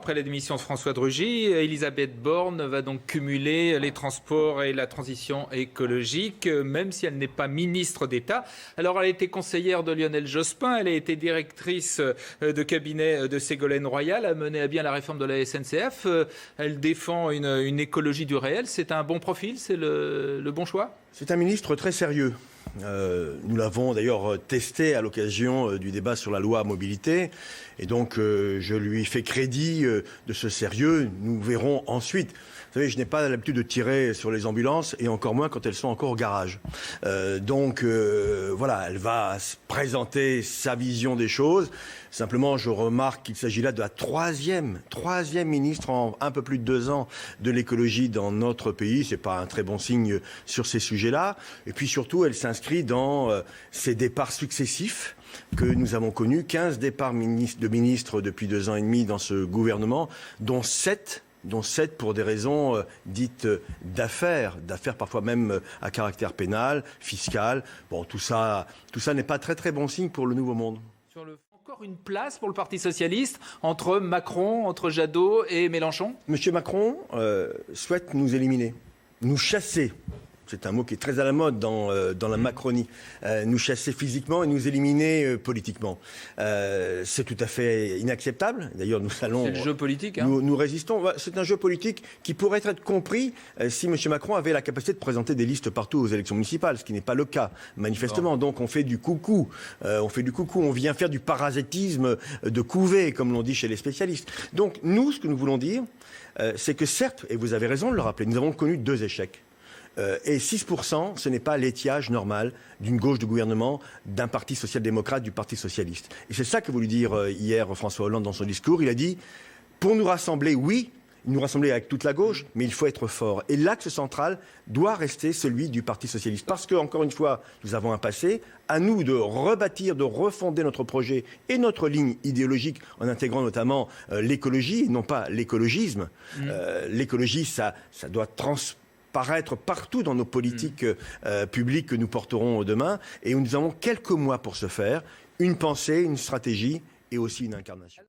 Après la démission de François de Rugy, Elisabeth Borne va donc cumuler les transports et la transition écologique, même si elle n'est pas ministre d'État. Alors, elle a été conseillère de Lionel Jospin, elle a été directrice de cabinet de Ségolène Royal, a mené à bien la réforme de la SNCF. Elle défend une écologie du réel. C'est un bon profil, c'est le bon choix? C'est un ministre très sérieux. Nous l'avons d'ailleurs testé à l'occasion du débat sur la loi mobilité. Et donc, je lui fais crédit de ce sérieux. Nous verrons ensuite. Vous savez, je n'ai pas l'habitude de tirer sur les ambulances, et encore moins quand elles sont encore au garage. Voilà, elle va présenter sa vision des choses. Simplement, je remarque qu'il s'agit là de la troisième ministre en un peu plus de 2 ans de l'écologie dans notre pays. C'est pas un très bon signe sur ces sujets-là. Et puis surtout, elle s'inscrit dans ces départs successifs que nous avons connus. 15 départs de ministres depuis 2 ans et demi dans ce gouvernement, dont 7 pour des raisons dites d'affaires parfois même à caractère pénal, fiscal. Bon, tout ça n'est pas très très bon signe pour le nouveau monde. Encore une place pour le Parti socialiste entre Macron, entre Jadot et Mélenchon? Monsieur Macron souhaite nous éliminer, nous chasser. C'est un mot qui est très à la mode dans la Macronie. Nous chasser physiquement et nous éliminer politiquement. C'est tout à fait inacceptable. D'ailleurs, nous allons... C'est le jeu politique. Hein. Nous résistons. C'est un jeu politique qui pourrait être compris si M. Macron avait la capacité de présenter des listes partout aux élections municipales, ce qui n'est pas le cas, manifestement. Donc on fait du coucou. On vient faire du parasitisme de couvée, comme l'on dit chez les spécialistes. Donc nous, ce que nous voulons dire, c'est que certes, et vous avez raison de le rappeler, nous avons connu 2 échecs. Et 6%, ce n'est pas l'étiage normal d'une gauche de gouvernement, d'un parti social-démocrate, du parti socialiste. Et c'est ça qu'a voulu dire hier François Hollande dans son discours. Il a dit, pour nous rassembler, oui, nous rassembler avec toute la gauche, mais il faut être fort. Et l'axe central doit rester celui du Parti socialiste. Parce que, encore une fois, nous avons un passé. À nous de rebâtir, de refonder notre projet et notre ligne idéologique en intégrant notamment l'écologie, et non pas l'écologisme. L'écologie, ça doit paraître partout dans nos politiques publiques que nous porterons demain. Et nous avons quelques mois pour ce faire. Une pensée, une stratégie et aussi une incarnation.